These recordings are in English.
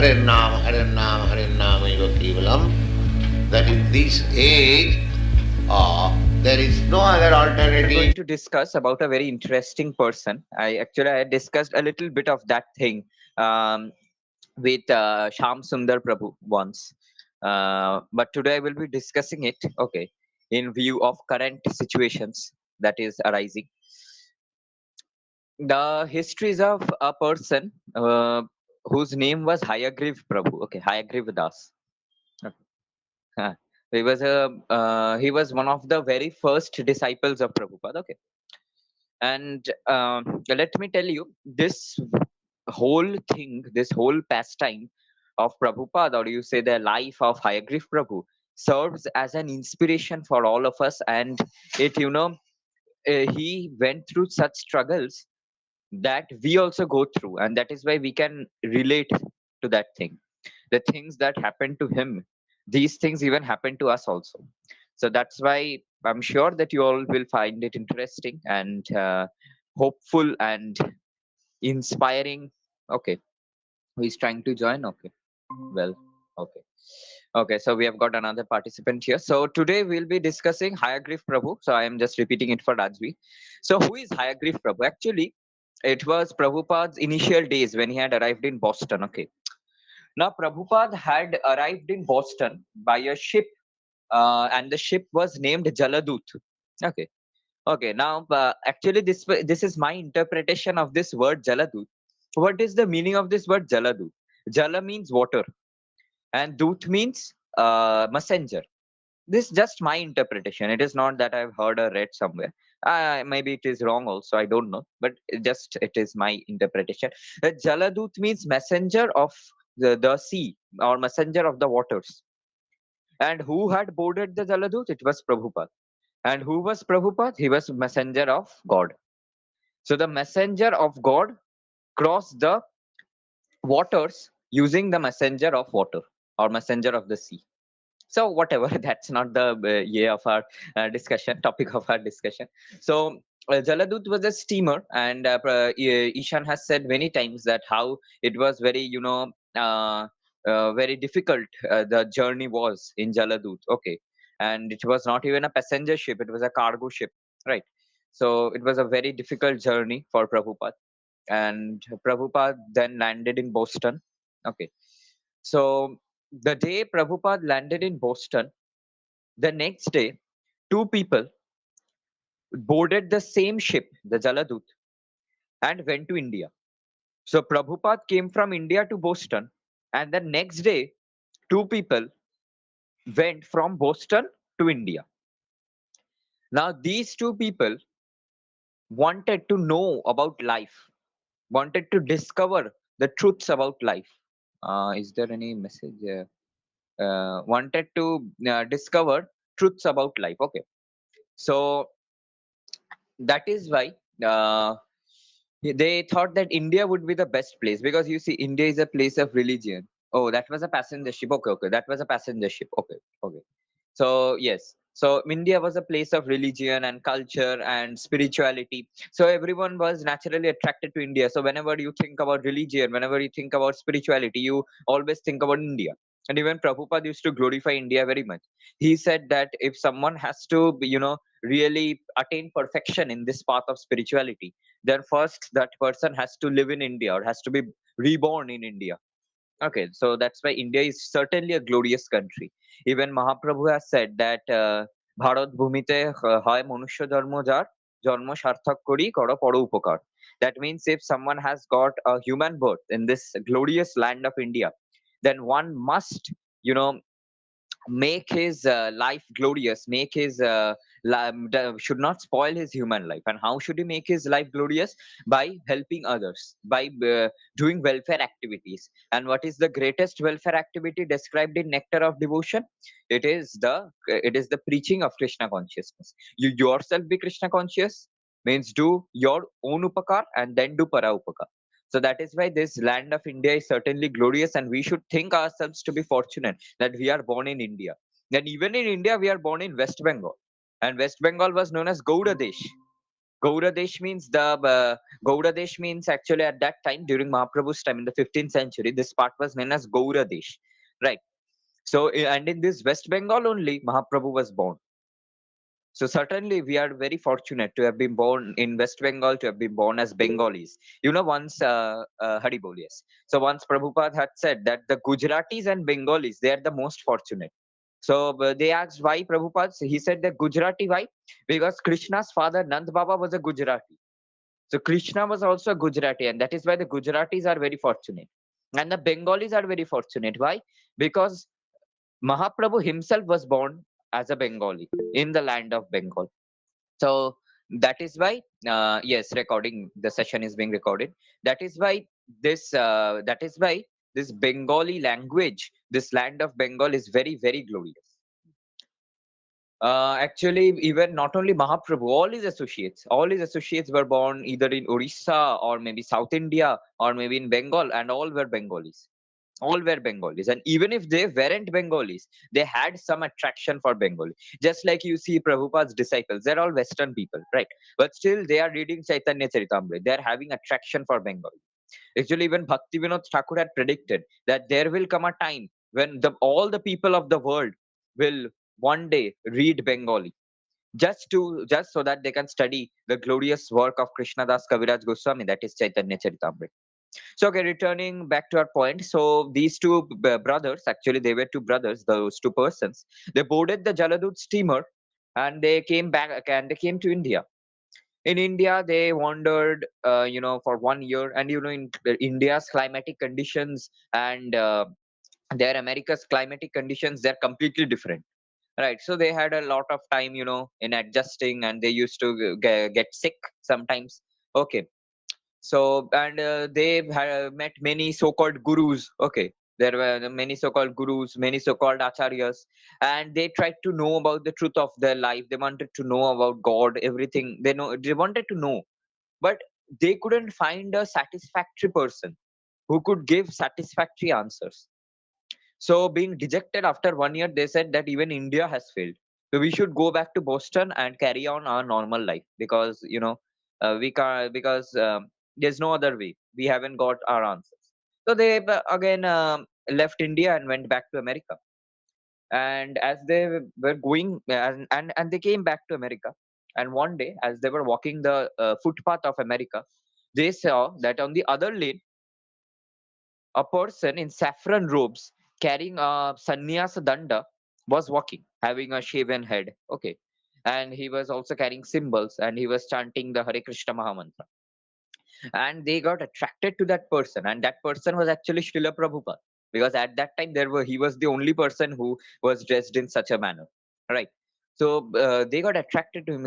Harer-Nāmaiva-Kevalam, that in this age there is no other alternative. We're going to discuss about a very interesting person. I discussed a little bit of that thing um, with Sham Sundar Prabhu once, but today I will be discussing it. Okay, in view of current situations that is arising, the histories of a person whose name was Hāyagriva Prabhu. Okay, Hāyagriva Das. Okay. Huh. He was one of the very first disciples of Prabhupada. Okay, and let me tell you, this whole thing, this whole pastime of Prabhupada, or you say the life of Hāyagriva Prabhu, serves as an inspiration for all of us. And it, he went through such struggles that we also go through, and that is why we can relate to that thing. The things that happened to him, these things even happen to us also. So that's why I'm sure that you all will find it interesting and hopeful and inspiring. Okay, who is trying to join? Okay, well, okay. Okay, so we have got another participant here. So today we'll be discussing Hāyagriva Prabhu. So I am just repeating it for Rajvi. So who is Hāyagriva Prabhu? Actually, it was Prabhupada's initial days when he had arrived in Boston. Okay. Now Prabhupada had arrived in Boston by a ship, and the ship was named Jaladut. Okay. Okay. Now, actually, this is my interpretation of this word Jaladut. What is the meaning of this word Jaladut? Jala means water, and Dut means messenger. This is just my interpretation. It is not that I've heard or read somewhere. Maybe it is wrong also. I don't know, but it is my interpretation. Jaladut means messenger of the sea, or messenger of the waters. And who had boarded the Jaladut? It was Prabhupada. And who was Prabhupada? He was messenger of God. So the messenger of God crossed the waters using the messenger of water, or messenger of the sea. So whatever, that's not the yeah of our discussion, topic of our discussion. So Jaladut was a steamer, and Ishan has said many times that how it was very, very difficult, the journey was in Jaladut. Okay, and it was not even a passenger ship, it was a cargo ship, right? So it was a very difficult journey for Prabhupada, and Prabhupada then landed in Boston. Okay, so the day Prabhupada landed in Boston, the next day, two people boarded the same ship, the Jaladut, and went to India. So Prabhupada came from India to Boston, and the next day, two people went from Boston to India. Now, these two people wanted to know about life, wanted to discover the truths about life. Is there any message? Wanted to discover truths about life. Okay. So that is why uh, they thought that India would be the best place, because you see, India is a place of religion. Oh, that was a passenger ship. Okay, okay, that was a passenger ship. Okay, okay. So yes, so India was a place of religion and culture and spirituality. So everyone was naturally attracted to India. So whenever you think about religion, whenever you think about spirituality, you always think about India. And even Prabhupada used to glorify India very much. He said that if someone has to, really attain perfection in this path of spirituality, then first that person has to live in India, or has to be reborn in India. Okay, so that's why India is certainly a glorious country. Even Mahaprabhu has said that Bharat Bhumite হয় মনুষ্য জন্ম যার জন্ম সার্থক করি কর পর উপকার. That means if someone has got a human birth in this glorious land of India, then one must, you know, make his life glorious, make his should not spoil his human life. And how should he make his life glorious? By helping others, by doing welfare activities. And what is the greatest welfare activity described in Nectar of Devotion? It is the preaching of Krishna consciousness. You yourself be Krishna conscious, means do your own upakar and then do para upakar. So that is why this land of India is certainly glorious, and we should think ourselves to be fortunate that we are born in India. And even in India, we are born in West Bengal. And West Bengal was known as Gouda Desh. Gauradesh means Gauradesh means actually at that time during Mahaprabhu's time in the 15th century, this part was known as Gauradesh, right? So and in this West Bengal only Mahaprabhu was born. So certainly we are very fortunate to have been born in West Bengal, to have been born as Bengalis. You know, once Hari Bol, yes. So once Prabhupada had said that the Gujaratis and Bengalis, they are the most fortunate. So they asked why Prabhupada. He said that Gujarati why? Because Krishna's father Nand Baba was a Gujarati. So Krishna was also a Gujarati, and that is why the Gujaratis are very fortunate. And the Bengalis are very fortunate. Why? Because Mahaprabhu himself was born as a Bengali in the land of Bengal. So that is why, yes, recording the session is being recorded. That is why this Bengali language, this land of Bengal, is very very glorious. Actually, even not only Mahaprabhu, all his associates were born either in Orissa or maybe South India or maybe in Bengal, and all were Bengalis. All were Bengalis, and even if they weren't Bengalis, they had some attraction for Bengali. Just like you see Prabhupada's disciples, they're all Western people, right? But still, they are reading Chaitanya Charitamrita. They are having attraction for Bengali. Actually, even Bhaktivinoda Thakur had predicted that there will come a time when all the people of the world will one day read Bengali, just so that they can study the glorious work of Krishnadas Kaviraj Goswami, that is Chaitanya Charitamrita. So, okay, returning back to our point. So, these two brothers, actually, they were two brothers, those two persons, they boarded the Jaladut steamer and they came back and they came to India. In India, they wandered, for 1 year. And, in India's climatic conditions and their America's climatic conditions, they're completely different. Right. So, they had a lot of time, in adjusting, and they used to get sick sometimes. Okay, so and they met many so-called gurus. Okay, there were many so-called gurus, many so-called acharyas, and they tried to know about the truth of their life. They wanted to know about God, everything. They wanted to know, but they couldn't find a satisfactory person who could give satisfactory answers. So, being dejected after 1 year, they said that even India has failed. So, we should go back to Boston and carry on our normal life, because we can't, because there's no other way. We haven't got our answers. So they again left India and went back to America. And as they were going, and they came back to America. And one day, as they were walking the footpath of America, they saw that on the other lane a person in saffron robes carrying a sannyas danda was walking, having a shaven head. Okay. And he was also carrying symbols, and he was chanting the Hare Krishna Mahamantra. And they got attracted to that person, and that person was actually Srila Prabhupada, because at that time he was the only person who was dressed in such a manner, right? So they got attracted to him.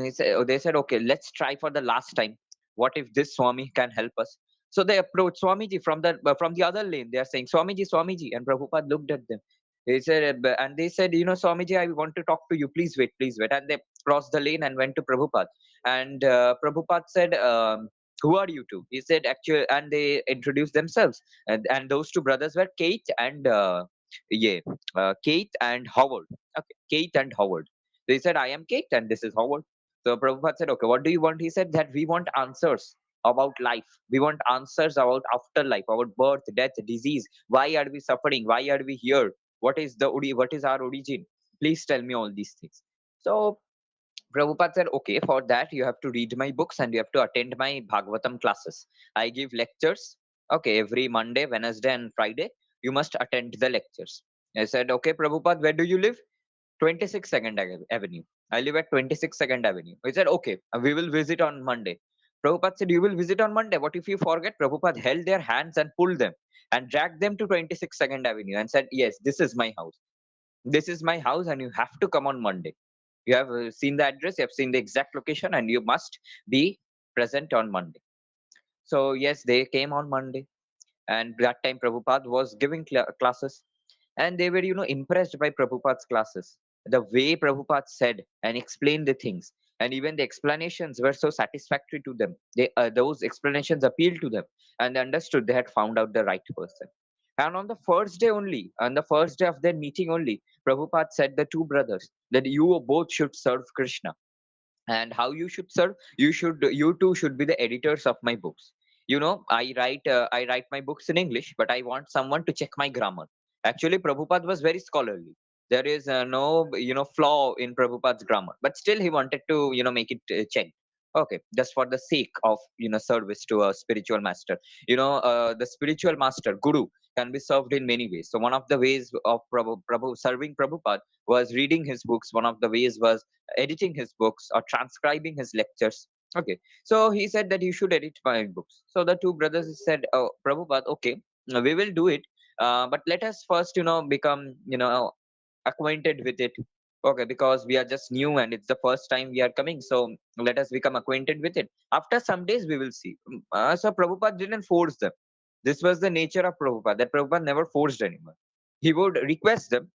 They said, okay, let's try for the last time. What if this Swami can help us? So they approached Swamiji from the other lane. They are saying, Swamiji, Swamiji, and Prabhupada looked at them. He said, and they said, Swamiji, I want to talk to you. Please wait. And they crossed the lane and went to Prabhupada. And Prabhupada said, who are you two? He said, actually, and they introduced themselves. And those two brothers were Kate and yeah, Kate and Howard. Okay, Kate and Howard. They said, I am Kate and this is Howard. So Prabhupada said, okay, what do you want? He said that we want answers about life. We want answers about afterlife, about birth, death, disease. Why are we suffering? Why are we here? What is our origin? Please tell me all these things. So Prabhupada said, okay, for that you have to read my books and you have to attend my Bhagavatam classes. I give lectures. Okay, every Monday, Wednesday, and Friday, you must attend the lectures. I said, okay, Prabhupada, where do you live? 26 Second Avenue. I live at 26 Second Avenue. He said, okay, we will visit on Monday. Prabhupada said, you will visit on Monday. What if you forget? Prabhupada held their hands and pulled them and dragged them to 26 Second Avenue and said, yes, this is my house. This is my house, and you have to come on Monday. You have seen the address, you have seen the exact location, and you must be present on Monday. So, yes, they came on Monday, and that time Prabhupada was giving classes, and they were, impressed by Prabhupada's classes. The way Prabhupada said and explained the things, and even the explanations were so satisfactory to them. Those explanations appealed to them, and they understood they had found out the right person. And on the first day of their meeting only, Prabhupada said the two brothers that you both should serve Krishna. And how you should serve? You too should be the editors of my books. I write my books in English, but I want someone to check my grammar. Actually, Prabhupada was very scholarly. There is no flaw in Prabhupada's grammar, but still he wanted to make it checked. Okay, just for the sake of service to a spiritual master. The spiritual master, guru, can be served in many ways. So one of the ways of Prabhu serving Prabhupada was reading his books. One of the ways was editing his books or transcribing his lectures. Okay, so he said that you should edit my books. So the two brothers said, "Oh, Prabhupada, okay, we will do it, but let us first, become, acquainted with it. Okay, because we are just new and it's the first time we are coming, so let us become acquainted with it. After some days, we will see." So Prabhupada didn't force them. This was the nature of Prabhupada. That Prabhupada never forced anyone. He would request them.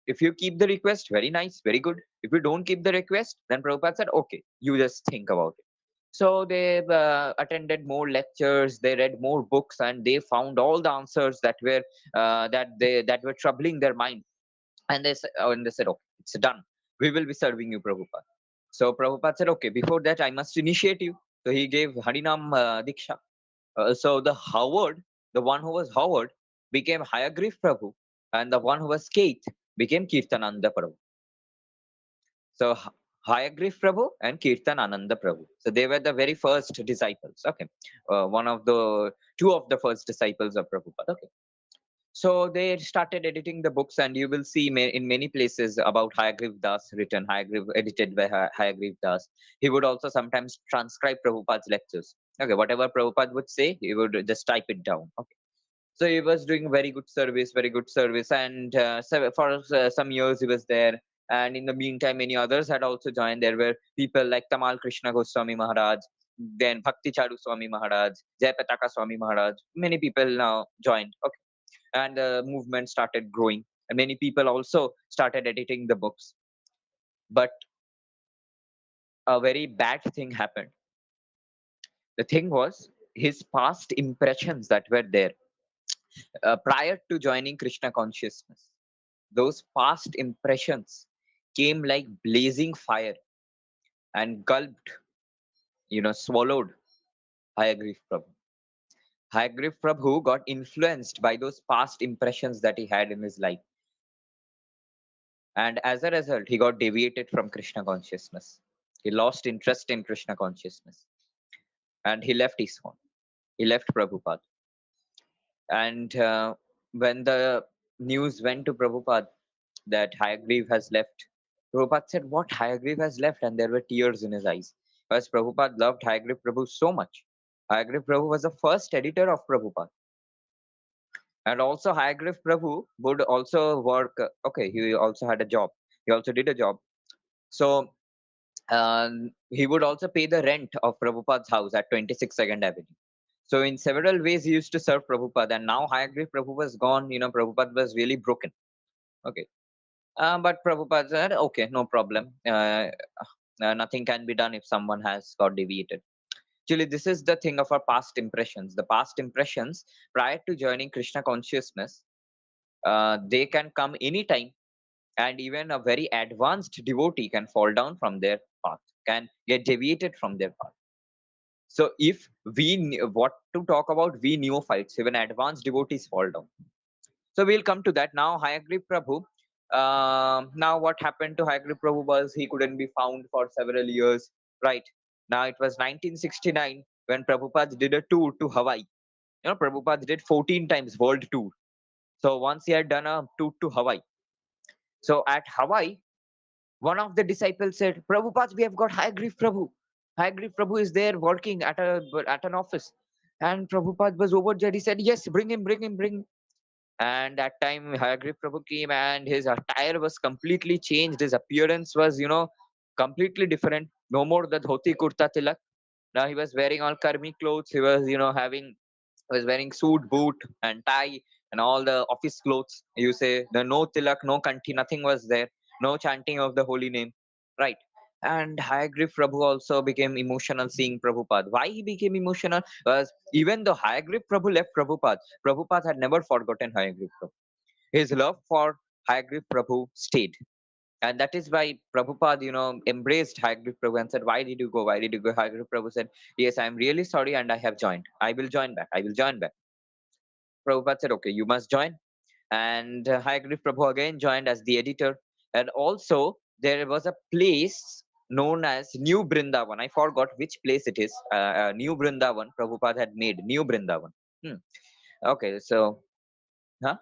If you keep the request, very nice, very good. If you don't keep the request, then Prabhupada said, okay, you just think about it. So they attended more lectures, they read more books, and they found all the answers that were troubling their mind. And they said, okay, it's done. We will be serving you, Prabhupada. So Prabhupada said, okay, before that, I must initiate you. So he gave Harinam Diksha. So the one who was Howard, became Hāyagrīva Prabhu, and the one who was Keith became Kirtananda Prabhu. So Hāyagrīva Prabhu and Kirtananda Prabhu. So they were the very first disciples. Okay, one of the two of the first disciples of Prabhupada. Okay. So they started editing the books, and you will see in many places about Hāyagrīva Das written, Hāyagrīva edited by Hāyagrīva Das. He would also sometimes transcribe Prabhupada's lectures. Okay, whatever Prabhupada would say, he would just type it down. Okay. So he was doing very good service, and so for some years he was there. And in the meantime, many others had also joined. There were people like Tamal Krishna Goswami Maharaj, then Bhakti Charu Swami Maharaj, Jayapataka Swami Maharaj. Many people now joined. Okay, and the movement started growing. And many people also started editing the books. But a very bad thing happened. The thing was, his past impressions that were there prior to joining Krishna consciousness, those past impressions came like blazing fire and gulped, swallowed Hāyagrīva Prabhu. Hāyagrīva Prabhu got influenced by those past impressions that he had in his life. And as a result, he got deviated from Krishna consciousness. He lost interest in Krishna consciousness. And he left ISKCON. He left Prabhupada. And when the news went to Prabhupada that Hāyagrīva has left, Prabhupada said, "What, Hāyagrīva has left?" And there were tears in his eyes. Because Prabhupada loved Hāyagrīva Prabhu so much. Hāyagrīva Prabhu was the first editor of Prabhupada. And also Hāyagrīva Prabhu would also work. Okay, he also had a job. He also did a job. So he would also pay the rent of Prabhupada's house at 26 Second Avenue. So in several ways, he used to serve Prabhupada. And now Hāyagrīva Prabhu was gone. Prabhupada was really broken. Okay. But Prabhupada said, okay, no problem. Nothing can be done if someone has got deviated. Actually, this is the thing of our past impressions. The past impressions prior to joining Krishna consciousness, they can come anytime, and even a very advanced devotee can fall down from their path, can get deviated from their path. So if what to talk about, we neophytes, even advanced devotees fall down. So we'll come to that now. Hāyagrīva Prabhu. Now what happened to Hāyagrīva Prabhu was he couldn't be found for several years. Right. Now it was 1969 when Prabhupada did a tour to Hawaii. Prabhupada did 14 times world tour. So once he had done a tour to Hawaii. So at Hawaii, one of the disciples said, "Prabhupada, we have got Hāyagrīva Prabhu. Hāyagrīva Prabhu is there working at an office." And Prabhupada was overjoyed. He said, "Yes, bring him, bring him, bring him." And that time Hāyagrīva Prabhu came, and his attire was completely changed. His appearance was, completely different. No more the dhoti kurta tilak. Now he was wearing all karmi clothes. He was, was wearing suit, boot, and tie, and all the office clothes. You say the no tilak, no kanti, nothing was there. No chanting of the holy name, right? And Hāyagrīva Prabhu also became emotional seeing Prabhupada. Why he became emotional? Was even though Hāyagrīva Prabhu left Prabhupada, Prabhupada had never forgotten Hāyagrīva Prabhu. His love for Hāyagrīva Prabhu stayed. And that is why Prabhupada, embraced Hyagrīva Prabhu and said, "Why did you go? Why did you go?" Hyagrīva Prabhu said, "Yes, I am really sorry, and I have joined. I will join back. I will join back." Prabhupada said, "Okay, you must join." And Hyagrīva Prabhu again joined as the editor. And also, there was a place known as New Brindavan. I forgot which place it is. New Brindavan. Prabhupada had made New Brindavan. Hmm. Okay, so, huh?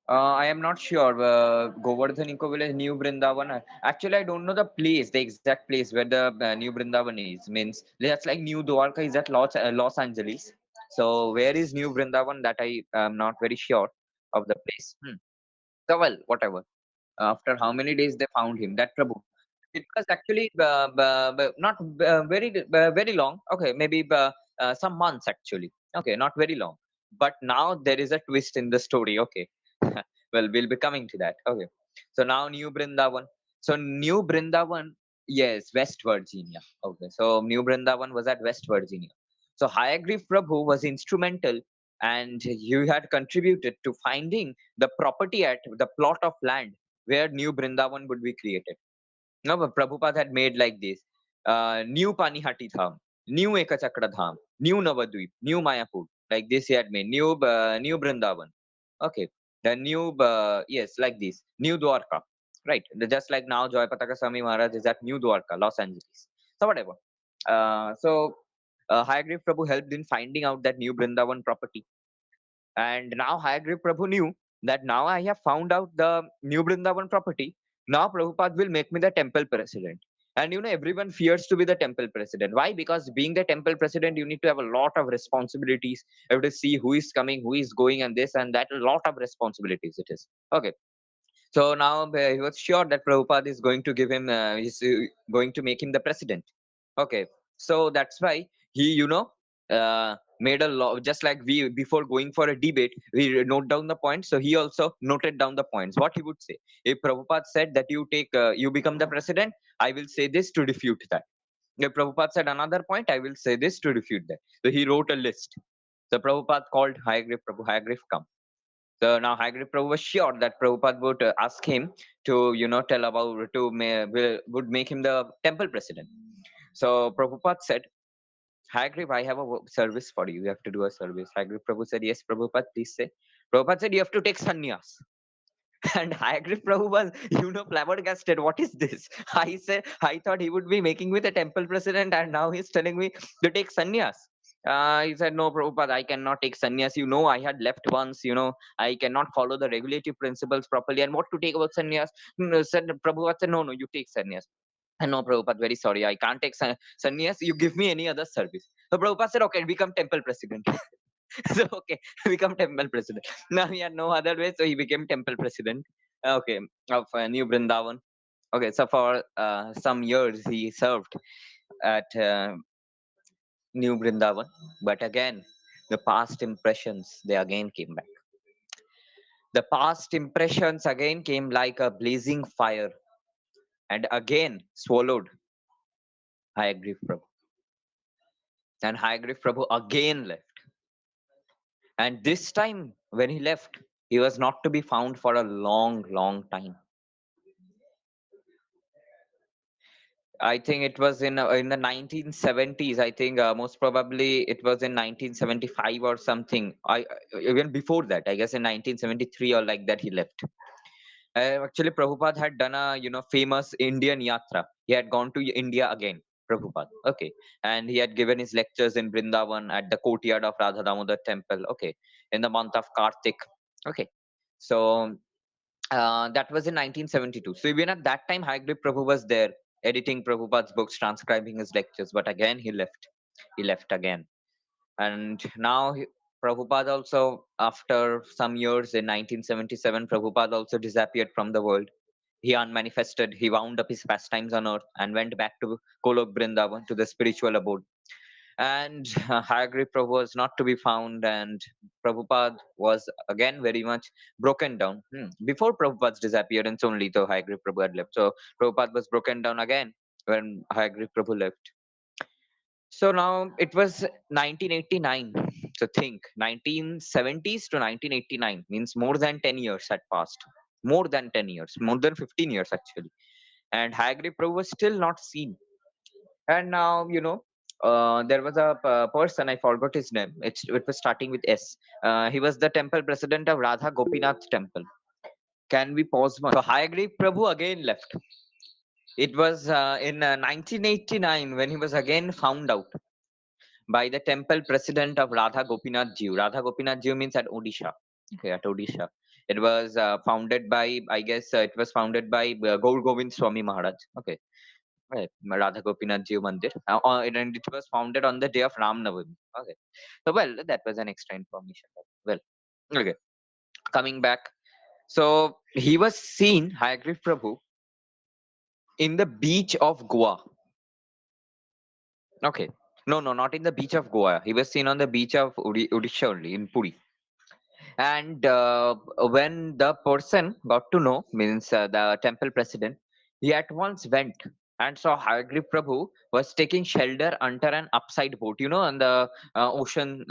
I am not sure. Govardhan Eco Village, New Brindavan. Actually, I don't know the place, the exact place where the New Brindavan is. Means that's like New Dwarka is at Los Angeles. So where is New Brindavan? That I am not very sure of the place. So well, whatever. After how many days they found him? That Prabhu. It was actually not very long. Okay, maybe some months actually. Okay, not very long. But now there is a twist in the story. Okay, well, we'll be coming to that. Okay, so now New Brindavan. So New Brindavan, yes, West Virginia. Okay, so New Brindavan was at West Virginia. So Hayagriva Prabhu was instrumental, and he had contributed to finding the property at the plot of land where New Brindavan would be created. No, but Prabhupada had made like this: New Panihati Dham, New Ekachakra Dham, New Navadvip, New Mayapur. Like this, he had made New Brindavan. Okay, the new yes, like this, New Dwarka. Right, just like now Joy Pataka Swami Maharaj is at New Dwarka, Los Angeles. So whatever. Hayagriva Prabhu helped in finding out that New Brindavan property, and now Hayagriva Prabhu knew that now I have found out the New Brindavan property. Now Prabhupada will make me the temple president. And everyone fears to be the temple president. Why? Because being the temple president, you need to have a lot of responsibilities. You have to see who is coming, who is going, and this and that. A lot of responsibilities it is. Okay. So now he was sure that Prabhupada is going to give him, going to make him the president. Okay, so that's why he, made a law. Just like we before going for a debate, we note down the points. So he also noted down the points. What he would say if Prabhupada said that you become the president, I will say this to refute that. If Prabhupada said another point, I will say this to refute that. So he wrote a list. So Prabhupada called Hyagrīva Prabhu. Hyagrīva, come. So now Hagrid Prabhu was sure that Prabhupada would ask him to, tell about would make him the temple president. So Prabhupada said, Hagrid, I have a service for you. You have to do a service. Hagrid Prabhu said, yes, Prabhupada, please say. Prabhupada said, you have to take sannyas. And Hagrid Prabhu was, flabbergasted. What is this? I said, I thought he would be making me the temple president, and now he's telling me to take sannyas. He said, no, Prabhupada, I cannot take sannyas. I had left once, I cannot follow the regulative principles properly. And what to take about sannyas? Said Prabhupada said, no, no, you take sannyas. And no, Prabhupada, very sorry, I can't take sannyas. You give me any other service. So Prabhupada said, okay, become temple president. So okay, become temple president. Now he had no other way, so he became temple president. Okay, of New Brindavan. Okay, so for some years he served at New Brindavan, but again, the past impressions they again came back. The past impressions again came like a blazing fire, and again swallowed Hyagrīva Prabhu. And Hyagrīva Prabhu again left. And this time, when he left, he was not to be found for a long, long time. I think it was in the 1970s. I think most probably it was in 1975 or something. Even before that, I guess in 1973 or like that he left. Actually, Prabhupada had done a famous Indian yatra. He had gone to India again. Prabhupada, okay, and he had given his lectures in Vrindavan at the courtyard of Rādhā-Dāmodara temple. Okay, in the month of Kartik. Okay, so that was in 1972. So even at that time, Hyagrīva Prabhu was there editing Prabhupada's books, transcribing his lectures. But again, he left. He left again. And now Prabhupada also, after some years in 1977, Prabhupada also disappeared from the world. He unmanifested. He wound up his pastimes on earth and went back to Golok Vrindavan, to the spiritual abode. And Hyagrīva Prabhu was not to be found, and Prabhupada was again very much broken down. Before Prabhupada's disappearance, only though Hyagrīva Prabhu had left. So Prabhupada was broken down again when Hyagrīva Prabhu left. So now it was 1989. So think 1970s to 1989 means more than 10 years had passed. More than 10 years, more than 15 years actually. And Hagrid Prabhu was still not seen. And now, there was a person, I forgot his name. It was starting with S. He was the temple president of Radha Gopinath temple. Can we pause one? So Hyagrīva Prabhu again left. It was in 1989 when he was again found out by the temple president of Radha Gopinath Ji. Radha Gopinath Ji means at Odisha. Okay, at Odisha. It was founded by, I guess, it was founded by Gaur Govind Swami Maharaj. Okay, right. Radha Gopinath Ji Mandir. And it was founded on the day of Ram Navami. Okay. So, well, that was an extra information. Well, okay. Coming back. So, he was seen, Hyagrīva Prabhu, in the beach of Goa. Okay. No, no, not in the beach of Goa. He was seen on the beach of Odisha only, in Puri. And when the person got to know, means the temple president, he at once went and saw Hyagrīva Prabhu was taking shelter under an upside boat. On the ocean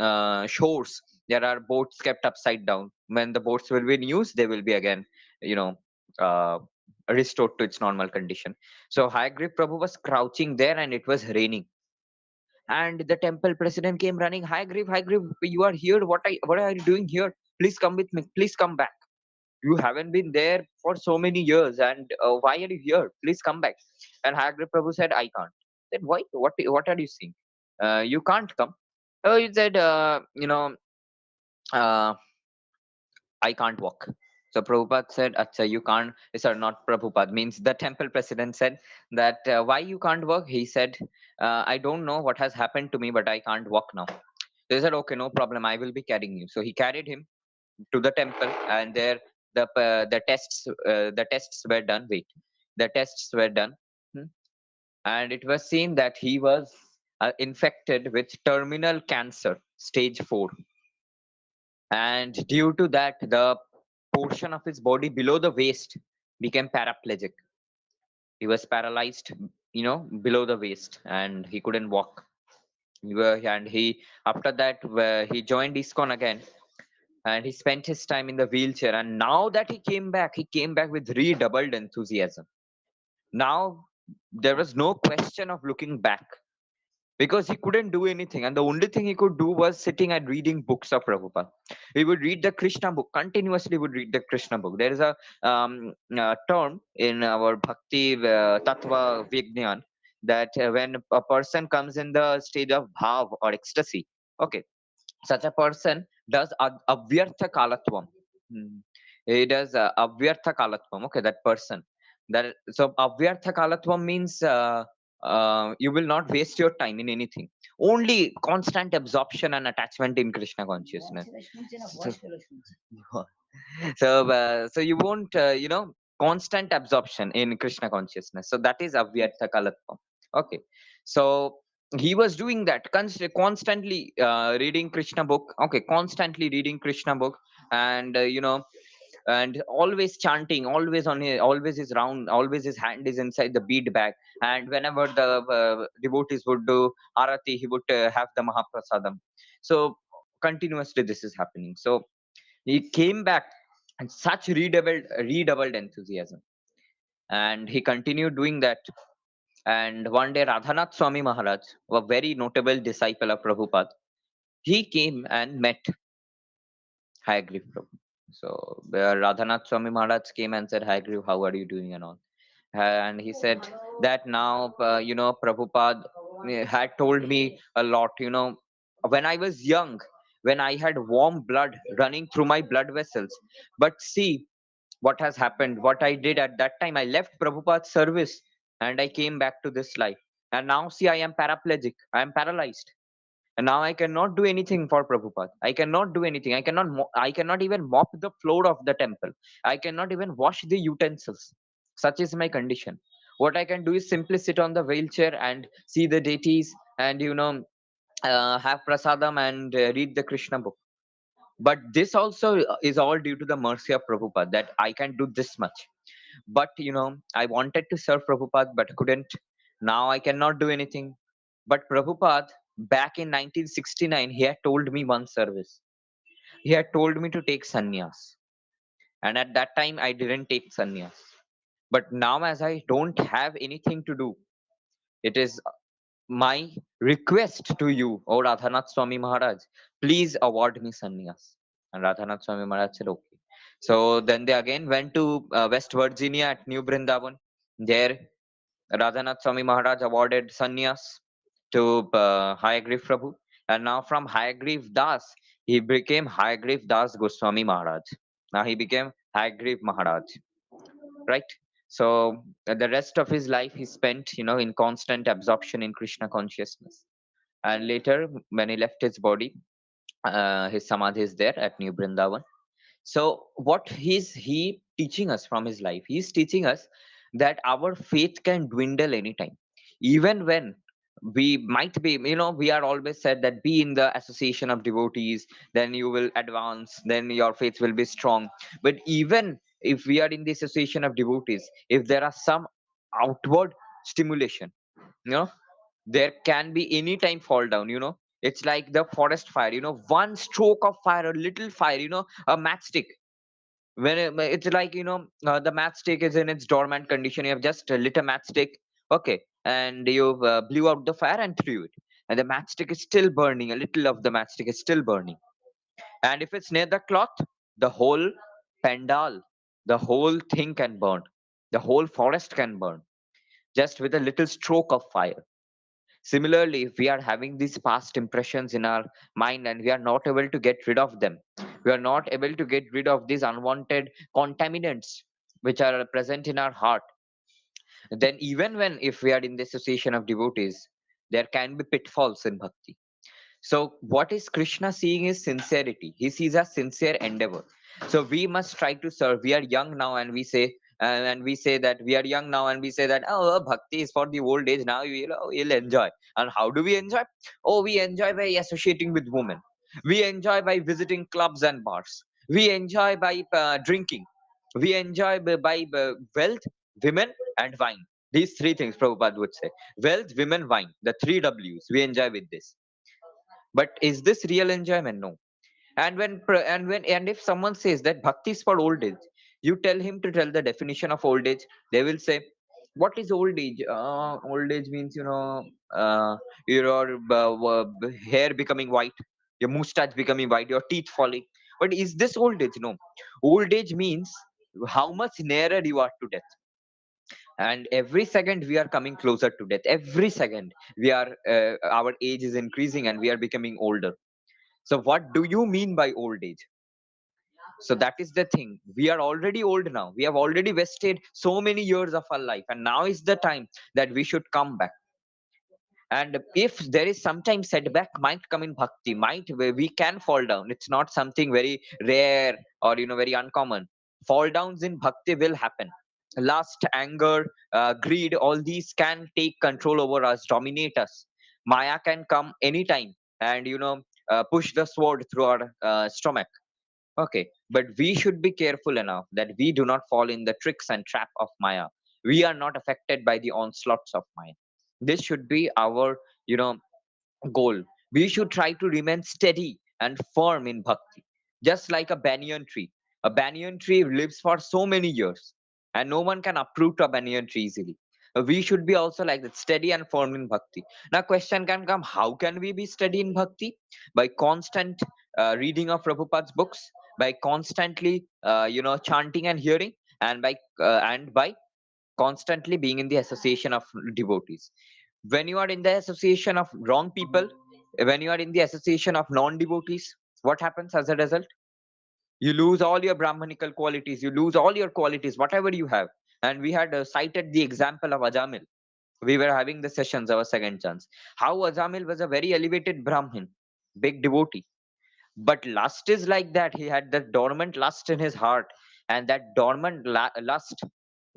shores, there are boats kept upside down. When the boats will be in use, they will be again, you know, uh, restored to its normal condition. So Hyagrīva Prabhu was crouching there, and it was raining. And the temple president came running. Hi Griff, you are here. What are you doing here? Please come with me. Please come back. You haven't been there for so many years, and why are you here? Please come back. And Hagrid Prabhu said, I can't. I said, why? What are you saying? You can't come. Oh, he said, uh, I can't walk. So Prabhupada said, Acha, you can't. Sorry, not Prabhupada, means the temple president said that why you can't walk? He said, I don't know what has happened to me, but I can't walk now. They said, okay, no problem. I will be carrying you. So he carried him to the temple, and there the tests were done. Wait, the tests were done, hmm, and it was seen that he was infected with terminal cancer, stage 4, and due to that, the portion of his body below the waist became paraplegic. He was paralyzed, below the waist, and he couldn't walk. And he, after that, he joined ISKCON again, and he spent his time in the wheelchair. And now that he came back with redoubled enthusiasm. Now there was no question of looking back, because he couldn't do anything, and the only thing he could do was sitting and reading books of Prabhupada. He would read the Krishna book continuously. Would read the Krishna book. There is a term in our bhakti tattva vignan that when a person comes in the stage of bhav or ecstasy, okay, such a person does avyartha kalatvam. Hmm. He does avyartha kalatvam. Okay, that person. That so avyartha kalatvam means you will not waste your time in anything. Only constant absorption and attachment in Krishna consciousness. So, so you won't, constant absorption in Krishna consciousness. So that is avyartha kalatvam. Okay, so he was doing that constantly reading Krishna book. Okay, constantly reading Krishna book, and and always chanting, always always his round, always his hand is inside the bead bag. And whenever the devotees would do arati, he would have the mahaprasadam. So continuously this is happening. So he came back and such redoubled enthusiasm, and he continued doing that. And one day, Radhanath Swami Maharaj, a very notable disciple of Prabhupada, he came and met Hyagrīva Prabhu. So Radhanath Swami Maharaj came and said, Hyagrīva, how are you doing and all? And he said that now, Prabhupada had told me a lot, when I was young, when I had warm blood running through my blood vessels. But see what has happened, what I did at that time. I left Prabhupada's service and I came back to this life. And now see, I am paraplegic. I am paralyzed. And now I cannot do anything for Prabhupada. I cannot do anything. I cannot even mop the floor of the temple. I cannot even wash the utensils. Such is my condition. What I can do is simply sit on the wheelchair and see the deities, and have prasadam and read the Krishna book. But this also is all due to the mercy of Prabhupada, that I can do this much. But I wanted to serve Prabhupada but couldn't. Now I cannot do anything. But Prabhupada Back in 1969, he had told me one service. He had told me to take sannyas. And at that time, I didn't take sannyas. But now, as I don't have anything to do, it is my request to you, O Radhanath Swami Maharaj, please award me sannyas. And Radhanath Swami Maharaj said, okay. So then they again went to West Virginia at New Brindavan. There, Radhanath Swami Maharaj awarded sannyas to Hāyagrīva Prabhu. And now from Hāyagriva Das, he became Hāyagriva Das Goswami Maharaj. Now he became Hāyagriva Maharaj, right? So the rest of his life he spent, in constant absorption in Krishna consciousness. And later, when he left his body, his samadhi is there at New Brindavan. So what is he teaching us from his life? He's teaching us that our faith can dwindle anytime, even when we might be, we are always said that be in the association of devotees, then you will advance, then your faith will be strong. But even if we are in the association of devotees, if there are some outward stimulation, you know there can be any time fall down. It's like the forest fire. One stroke of fire, a little fire, a matchstick. When it's like, the matchstick is in its dormant condition, you have just lit a matchstick, okay, and you blew out the fire and threw it, and the matchstick is still burning, a little of the matchstick is still burning. And if it's near the cloth, the whole pandal, the whole thing can burn, the whole forest can burn, just with a little stroke of fire. Similarly, if we are having these past impressions in our mind and we are not able to get rid of them, we are not able to get rid of these unwanted contaminants which are present in our heart, then even when if we are in the association of devotees, there can be pitfalls in bhakti. So, what is Krishna seeing is sincerity. He sees a sincere endeavor. So, we must try to serve. We are young now, and we say that we are young now, and we say that oh, bhakti is for the old age. Now you'll enjoy. And how do we enjoy? Oh, we enjoy by associating with women. We enjoy by visiting clubs and bars. We enjoy by drinking. We enjoy by wealth, women, and wine. These three things Prabhupada would say: wealth, women, wine. The three W's. We enjoy with this, but is this real enjoyment? No. And if someone says that bhakti is for old age, you tell him to tell the definition of old age. They will say, what is old age? Old age means, your hair becoming white, your mustache becoming white, your teeth falling. But is this old age? No. Old age means how much nearer you are to death. And every second we are coming closer to death. Every second our age is increasing and we are becoming older. So what do you mean by old age? So that is the thing. We are already old now. We have already wasted so many years of our life, and now is the time that we should come back. And if there is sometimes setback might come in bhakti, might where we can fall down. It's not something very rare or very uncommon. Fall downs in bhakti will happen. Lust, anger, greed, all these can take control over us, dominate us. Maya can come anytime and push the sword through our stomach. Okay, but we should be careful enough that we do not fall in the tricks and trap of Maya. We are not affected by the onslaughts of Maya. This should be our, you know, goal. We should try to remain steady and firm in bhakti, just like a banyan tree. A banyan tree lives for so many years, and no one can uproot a banyan tree easily. We should be also like that, steady and firm in bhakti. Now, question can come: how can we be steady in bhakti? By constant reading of Prabhupada's books, by constantly, chanting and hearing, and by constantly being in the association of devotees. When you are in the association of wrong people, when you are in the association of non-devotees, what happens as a result? You lose all your brahmanical qualities, you lose all your qualities, whatever you have. And we had cited the example of Ajamil. We were having the sessions, our second chance, how Ajamil was a very elevated brahmin, big devotee, but lust is like that. He had that dormant lust in his heart, and that dormant lust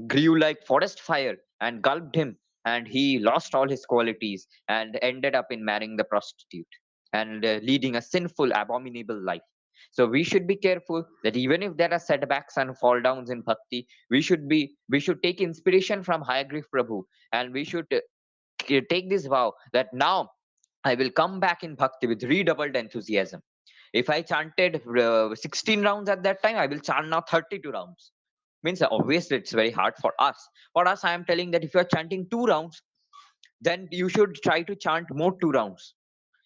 grew like forest fire and gulped him, and he lost all his qualities and ended up in marrying the prostitute and leading a sinful, abominable life. So we should be careful that even if there are setbacks and fall downs in bhakti, we should take inspiration from Hāyagrīva Prabhu, and we should take this vow that now I will come back in bhakti with redoubled enthusiasm. If I chanted 16 rounds at that time, I will chant now 32 rounds. Means obviously it's very hard for us. For us, I am telling that if you are chanting 2 rounds, then you should try to chant more 2 rounds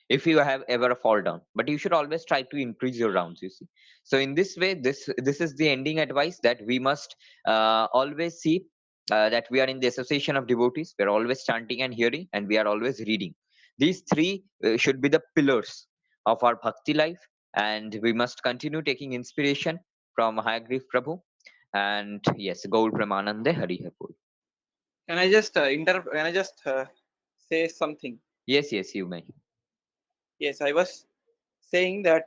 if you have ever fall down, but you should always try to increase your rounds, you see. So in this way, this is the ending advice, that we must always see that we are in the association of devotees. We are always chanting and hearing, and we are always reading. These three should be the pillars of our bhakti life, and we must continue taking inspiration from Hāyagrīva Prabhu. And yes, Gaur Pramanande Hari Har Bol. Can I just say something? Yes, yes, you may. Yes, I was saying that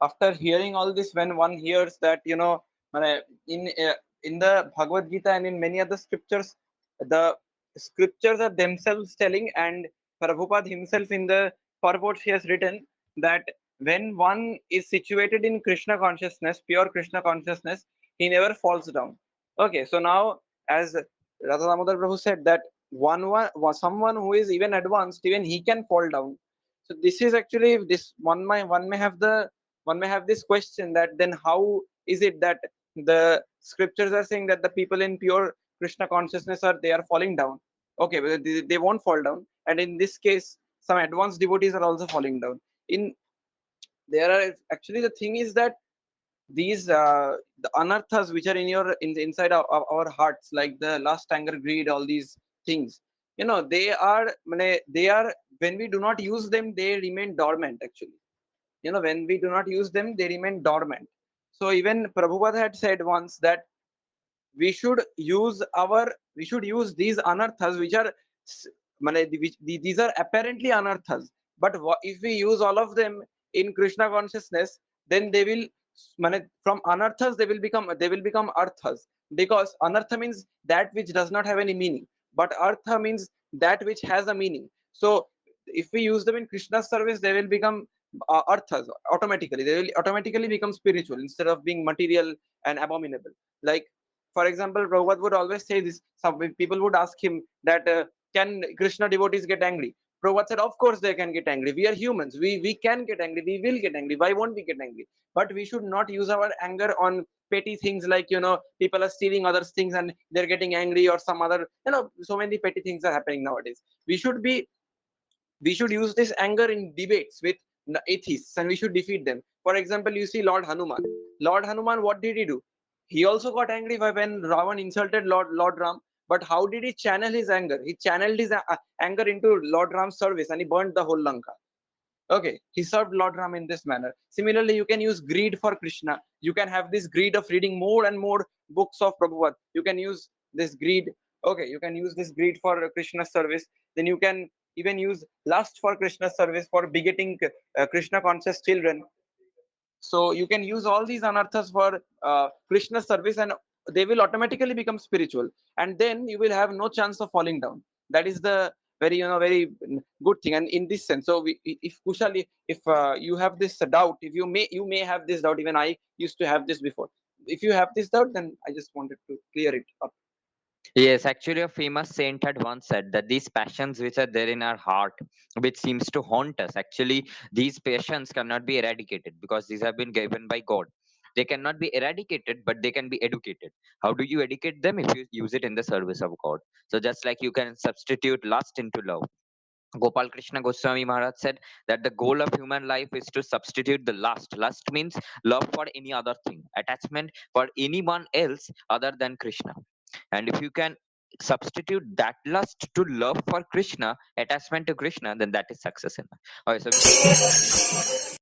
after hearing all this, when one hears that, in in the Bhagavad Gita and in many other scriptures, the scriptures are themselves telling, and Prabhupada himself in the foreword he has written that when one is situated in Krishna consciousness, pure Krishna consciousness, he never falls down. Okay, so now as Radha-Damodar Prabhu said that someone who is even advanced, even he can fall down. So this is actually this one may have this question that then how is it that the scriptures are saying that the people in pure Krishna consciousness they are falling down? Okay, but they won't fall down, and in this case some advanced devotees are also falling down. In there are actually, the thing is that these the anarthas which are inside our hearts, like the lust, anger, greed, all these things, they are, when we do not use them, they remain dormant actually. When we do not use them, they remain dormant. So even Prabhupada had said once that we should use these anarthas which are these are apparently anarthas, but if we use all of them in Krishna consciousness, then they will from anarthas they will become arthas, because anartha means that which does not have any meaning, but artha means that which has a meaning. So if we use them in Krishna's service, they will become arthas automatically. They will automatically become spiritual instead of being material and abominable. Like, for example, Prabhupada would always say this. Some people would ask him that, can Krishna devotees get angry? Prabhupada said, of course they can get angry. We are humans. We can get angry. We will get angry. Why won't we get angry? But we should not use our anger on petty things, like, people are stealing others' things and they're getting angry, or some other, so many petty things are happening nowadays. We should use this anger in debates with atheists, and we should defeat them. For example, you see Lord Hanuman. Lord Hanuman, what did he do? He also got angry when Ravan insulted Lord Ram. But how did he channel his anger? He channeled his anger into Lord Ram's service, and he burned the whole Lanka. Okay, he served Lord Ram in this manner. Similarly, you can use greed for Krishna. You can have this greed of reading more and more books of Prabhupada. You can use this greed. Okay, you can use this greed for Krishna's service. Then you can even use lust for Krishna's service, for begetting Krishna conscious children. So you can use all these anarthas for Krishna's service, and they will automatically become spiritual, and then you will have no chance of falling down. That is the very good thing. And in this sense, so if Kushal, if you have this doubt, if you may have this doubt, even I used to have this before. If you have this doubt, then I just wanted to clear it up. Yes, actually, a famous saint had once said that these passions which are there in our heart, which seems to haunt us, actually, these passions cannot be eradicated because these have been given by God. They cannot be eradicated, but they can be educated. How do you educate them? If you use it in the service of God. So, just like you can substitute lust into love. Gopal Krishna Goswami Maharaj said that the goal of human life is to substitute the lust. Lust means love for any other thing, attachment for anyone else other than Krishna. And if you can substitute that lust to love for Krishna, attachment to Krishna, then that is success in life. Okay, so